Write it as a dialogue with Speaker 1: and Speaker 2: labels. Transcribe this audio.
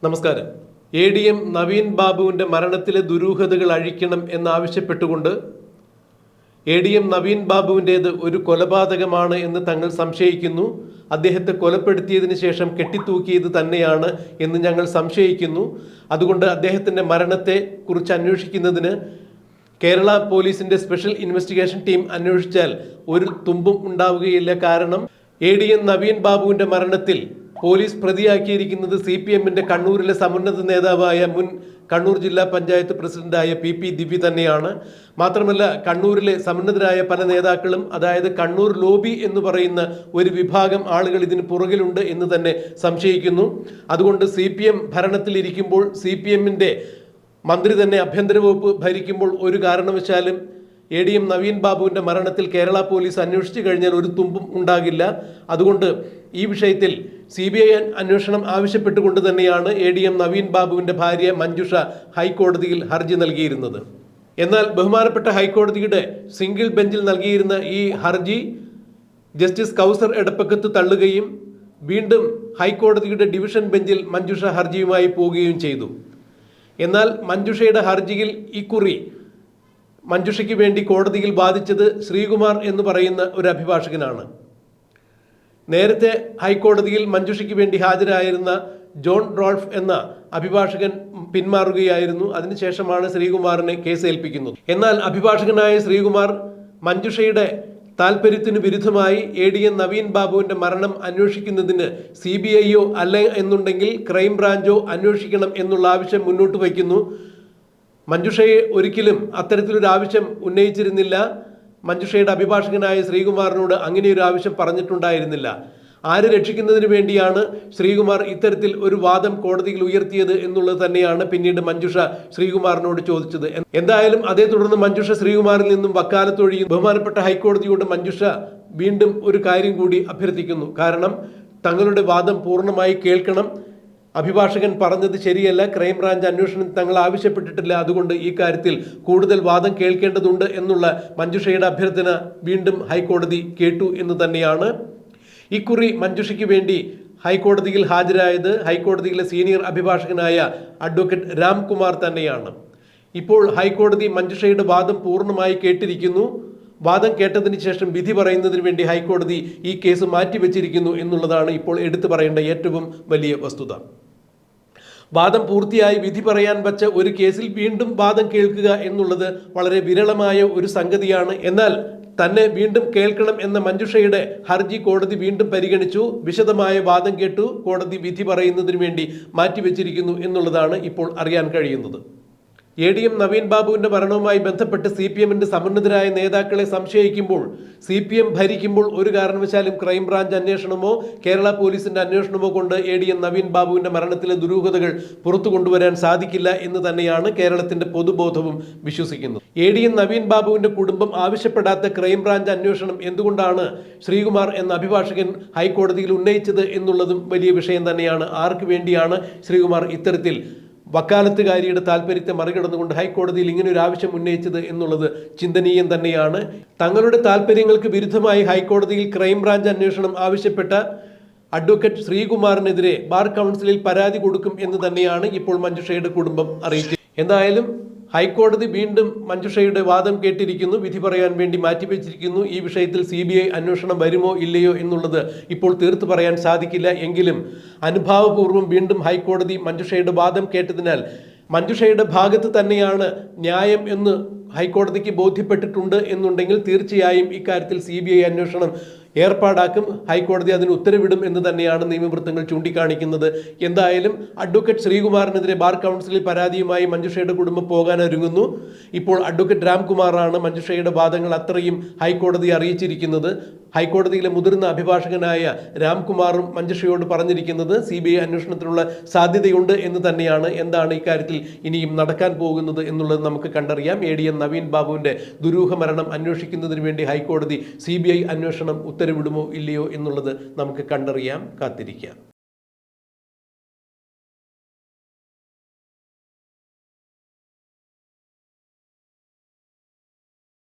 Speaker 1: നമസ്കാരം. ADM നവീൻ ബാബുവിൻ്റെ മരണത്തിലെ ദുരൂഹതകൾ അഴിക്കണം എന്നാവശ്യപ്പെട്ടുകൊണ്ട് ADM Naveen ബാബുവിൻ്റേത് ഒരു കൊലപാതകമാണ് എന്ന് തങ്ങൾ സംശയിക്കുന്നു. അദ്ദേഹത്തെ കൊലപ്പെടുത്തിയതിനു ശേഷം കെട്ടിത്തൂക്കിയത് തന്നെയാണ് എന്ന് ഞങ്ങൾ സംശയിക്കുന്നു. അതുകൊണ്ട് അദ്ദേഹത്തിൻ്റെ മരണത്തെ കുറിച്ച് അന്വേഷിക്കുന്നതിന് കേരള പോലീസിൻ്റെ സ്പെഷ്യൽ ഇൻവെസ്റ്റിഗേഷൻ ടീം അന്വേഷിച്ചാൽ ഒരു തുമ്പും ഉണ്ടാവുകയില്ല. കാരണം ADM നവീൻ ബാബുവിൻ്റെ മരണത്തിൽ പോലീസ് പ്രതിയാക്കിയിരിക്കുന്നത് CPMൻ്റെ കണ്ണൂരിലെ സമുന്നത നേതാവായ മുൻ കണ്ണൂർ ജില്ലാ പഞ്ചായത്ത് പ്രസിഡന്റായ PP ദിവ്യ തന്നെയാണ്. മാത്രമല്ല കണ്ണൂരിലെ സമുന്നതരായ പല നേതാക്കളും, അതായത് കണ്ണൂർ ലോബി എന്ന് പറയുന്ന ഒരു വിഭാഗം ആളുകൾ ഇതിന് പുറകിലുണ്ട് എന്ന് തന്നെ സംശയിക്കുന്നു. അതുകൊണ്ട് CPM ഭരണത്തിലിരിക്കുമ്പോൾ, CPMൻ്റെ മന്ത്രി തന്നെ ആഭ്യന്തര വകുപ്പ് ഭരിക്കുമ്പോൾ ഒരു കാരണവശാലും ADM നവീൻ ബാബുവിൻ്റെ മരണത്തിൽ കേരള പോലീസ് അന്വേഷിച്ചു കഴിഞ്ഞാൽ ഒരു തുമ്പും ഉണ്ടാകില്ല. അതുകൊണ്ട് ഈ വിഷയത്തിൽ CBI അന്വേഷണം ആവശ്യപ്പെട്ടുകൊണ്ട് തന്നെയാണ് ADM നവീൻ ബാബുവിൻ്റെ ഭാര്യ മഞ്ജുഷ ഹൈക്കോടതിയിൽ ഹർജി നൽകിയിരുന്നത്. എന്നാൽ ബഹുമാനപ്പെട്ട ഹൈക്കോടതിയുടെ സിംഗിൾ ബെഞ്ചിൽ നൽകിയിരുന്ന ഈ ഹർജി ജസ്റ്റിസ് കൗസർ എടപ്പക്കത്ത് തള്ളുകയും വീണ്ടും ഹൈക്കോടതിയുടെ ഡിവിഷൻ ബെഞ്ചിൽ മഞ്ജുഷ ഹർജിയുമായി പോവുകയും ചെയ്തു. എന്നാൽ മഞ്ജുഷയുടെ ഹർജിയിൽ ഇക്കുറി മഞ്ജുഷയ്ക്ക് വേണ്ടി കോടതിയിൽ വാദിച്ചത് ശ്രീകുമാർ എന്ന് പറയുന്ന ഒരു അഭിഭാഷകനാണ്. നേരത്തെ ഹൈക്കോടതിയിൽ മഞ്ജുഷയ്ക്ക് വേണ്ടി ഹാജരായിരുന്ന ജോൺ റോൾഫ് എന്ന അഭിഭാഷകൻ പിന്മാറുകയായിരുന്നു. അതിനുശേഷമാണ് ശ്രീകുമാറിനെ കേസ് ഏൽപ്പിക്കുന്നത്. എന്നാൽ അഭിഭാഷകനായ ശ്രീകുമാർ മഞ്ജുഷയുടെ താൽപര്യത്തിന് വിരുദ്ധമായി ADM നവീൻ ബാബുവിൻ്റെ മരണം അന്വേഷിക്കുന്നതിന് CBIയോ അല്ല എന്നുണ്ടെങ്കിൽ ക്രൈംബ്രാഞ്ചോ അന്വേഷിക്കണം എന്നുള്ള ആവശ്യം മുന്നോട്ട് വയ്ക്കുന്നു. മഞ്ജുഷയെ ഒരിക്കലും അത്തരത്തിലൊരു ആവശ്യം ഉന്നയിച്ചിരുന്നില്ല. മഞ്ജുഷയുടെ അഭിഭാഷകനായ ശ്രീകുമാറിനോട് അങ്ങനെയൊരു ആവശ്യം പറഞ്ഞിട്ടുണ്ടായിരുന്നില്ല. ആര് രക്ഷിക്കുന്നതിന് വേണ്ടിയാണ് ശ്രീകുമാർ ഇത്തരത്തിൽ ഒരു വാദം കോടതിയിൽ ഉയർത്തിയത് എന്നുള്ളത് തന്നെയാണ് പിന്നീട് മഞ്ജുഷ ശ്രീകുമാറിനോട് ചോദിച്ചത്. എന്തായാലും അതേ തുടർന്ന് മഞ്ജുഷ ശ്രീകുമാറിൽ നിന്നും വക്കാലത്തൊഴിയും. ബഹുമാനപ്പെട്ട ഹൈക്കോടതിയോട് മഞ്ജുഷ വീണ്ടും ഒരു കാര്യം കൂടി അഭ്യർത്ഥിക്കുന്നു. കാരണം തങ്ങളുടെ വാദം പൂർണ്ണമായി കേൾക്കണം. അഭിഭാഷകൻ പറഞ്ഞത് ശരിയല്ല, ക്രൈംബ്രാഞ്ച് അന്വേഷണം തങ്ങൾ ആവശ്യപ്പെട്ടിട്ടില്ല, അതുകൊണ്ട് ഈ കാര്യത്തിൽ കൂടുതൽ വാദം കേൾക്കേണ്ടതുണ്ട് എന്നുള്ള മഞ്ജുഷയുടെ അഭ്യർത്ഥന വീണ്ടും ഹൈക്കോടതി കേട്ടു എന്ന് തന്നെയാണ്. ഇക്കുറി മഞ്ജുഷയ്ക്ക് വേണ്ടി ഹൈക്കോടതിയിൽ ഹാജരായത് ഹൈക്കോടതിയിലെ സീനിയർ അഭിഭാഷകനായ അഡ്വക്കേറ്റ് രാംകുമാർ തന്നെയാണ്. ഇപ്പോൾ ഹൈക്കോടതി മഞ്ജുഷയുടെ വാദം പൂർണ്ണമായി കേട്ടിരിക്കുന്നു. വാദം കേട്ടതിന് ശേഷം വിധി പറയുന്നതിന് വേണ്ടി ഹൈക്കോടതി ഈ കേസ് മാറ്റിവെച്ചിരിക്കുന്നു എന്നുള്ളതാണ് ഇപ്പോൾ എടുത്തു പറയേണ്ട ഏറ്റവും വലിയ വസ്തുത. വാദം പൂർത്തിയായി വിധി പറയാൻ വച്ച ഒരു കേസിൽ വീണ്ടും വാദം കേൾക്കുക എന്നുള്ളത് വളരെ വിരളമായ ഒരു സംഗതിയാണ്. എന്നാൽ തന്നെ വീണ്ടും കേൾക്കണം എന്ന മഞ്ജുഷയുടെ ഹർജി കോടതി വീണ്ടും പരിഗണിച്ചു. വിശദമായ വാദം കേട്ടു. കോടതി വിധി പറയുന്നതിന് വേണ്ടി മാറ്റിവെച്ചിരിക്കുന്നു എന്നുള്ളതാണ് ഇപ്പോൾ അറിയാൻ കഴിയുന്നത്. ADM നവീൻ ബാബുവിൻ്റെ മരണവുമായി ബന്ധപ്പെട്ട് CPMൻ്റെ സമുന്നതരായ നേതാക്കളെ സംശയിക്കുമ്പോൾ, CPM ഭരിക്കുമ്പോൾ ഒരു കാരണവശാലും ക്രൈംബ്രാഞ്ച് അന്വേഷണമോ കേരള പോലീസിൻ്റെ അന്വേഷണമോ കൊണ്ട് ADM നവീൻ ബാബുവിൻ്റെ മരണത്തിലെ ദുരൂഹതകൾ പുറത്തു കൊണ്ടുവരാൻ സാധിക്കില്ല എന്ന് തന്നെയാണ് കേരളത്തിൻ്റെ പൊതുബോധവും വിശ്വസിക്കുന്നത്. ADM നവീൻ ബാബുവിൻ്റെ കുടുംബം ആവശ്യപ്പെടാത്ത ക്രൈംബ്രാഞ്ച് അന്വേഷണം എന്തുകൊണ്ടാണ് ശ്രീകുമാർ എന്ന അഭിഭാഷകൻ ഹൈക്കോടതിയിൽ ഉന്നയിച്ചത് എന്നുള്ളതും വലിയ വിഷയം തന്നെയാണ്. ആർക്ക് വേണ്ടിയാണ് ശ്രീകുമാർ ഇത്തരത്തിൽ വക്കാലത്തുകാരിയുടെ താല്പര്യത്തെ മറികടന്നുകൊണ്ട് ഹൈക്കോടതിയിൽ ഇങ്ങനെ ഒരു ആവശ്യം ഉന്നയിച്ചത് എന്നുള്ളത് ചിന്തനീയം തന്നെയാണ്. തങ്ങളുടെ താല്പര്യങ്ങൾക്ക് വിരുദ്ധമായി ഹൈക്കോടതിയിൽ ക്രൈംബ്രാഞ്ച് അന്വേഷണം ആവശ്യപ്പെട്ട അഡ്വക്കേറ്റ് ശ്രീകുമാറിനെതിരെ ബാർ കൗൺസിലിൽ പരാതി കൊടുക്കും എന്ന് തന്നെയാണ് ഇപ്പോൾ മഞ്ജുഷയുടെ കുടുംബം അറിയിച്ചത്. എന്തായാലും ഹൈക്കോടതി വീണ്ടും മഞ്ജുഷയുടെ വാദം കേട്ടിരിക്കുന്നു. വിധി പറയാൻ വേണ്ടി മാറ്റിവെച്ചിരിക്കുന്നു. ഈ വിഷയത്തിൽ CBI അന്വേഷണം വരുമോ ഇല്ലയോ എന്നുള്ളത് ഇപ്പോൾ തീർത്തു പറയാൻ സാധിക്കില്ല. എങ്കിലും അനുഭാവപൂർവ്വം വീണ്ടും ഹൈക്കോടതി മഞ്ജുഷയുടെ വാദം കേട്ടതിനാൽ മഞ്ജുഷയുടെ ഭാഗത്ത് തന്നെയാണ് ന്യായം എന്ന് ഹൈക്കോടതിക്ക് ബോധ്യപ്പെട്ടിട്ടുണ്ട് എന്നുണ്ടെങ്കിൽ തീർച്ചയായും ഇക്കാര്യത്തിൽ CBI അന്വേഷണം ഏർപ്പാടാക്കും. ഹൈക്കോടതി അതിന് ഉത്തരവിടും എന്ന് തന്നെയാണ് നിയമവൃത്തങ്ങൾ ചൂണ്ടിക്കാണിക്കുന്നത്. എന്തായാലും അഡ്വക്കേറ്റ് ശ്രീകുമാറിനെതിരെ ബാർ കൗൺസിലിൽ പരാതിയുമായി മഞ്ജുഷയുടെ കുടുംബം പോകാൻ ഒരുങ്ങുന്നു. ഇപ്പോൾ അഡ്വക്കേറ്റ് രാംകുമാറാണ് മഞ്ജുഷയുടെ വാദങ്ങൾ അത്രയും ഹൈക്കോടതിയെ അറിയിച്ചിരിക്കുന്നത്. ഹൈക്കോടതിയിലെ മുതിർന്ന അഭിഭാഷകനായ രാംകുമാറും മഞ്ജുഷയോട് പറഞ്ഞിരിക്കുന്നത് CBI അന്വേഷണത്തിനുള്ള സാധ്യതയുണ്ട് എന്ന് തന്നെയാണ്. എന്താണ് ഇക്കാര്യത്തിൽ ഇനിയും നടക്കാൻ പോകുന്നത് എന്നുള്ളത് നമുക്ക് കണ്ടറിയാം. ADM നവീൻ ബാബുവിൻ്റെ ദുരൂഹ മരണം അന്വേഷിക്കുന്നതിന് വേണ്ടി ഹൈക്കോടതി CBI അന്വേഷണം ഉത്തരവിടുമോ ഇല്ലയോ എന്നുള്ളത് നമുക്ക് കണ്ടറിയാം, കാത്തിരിക്കാം.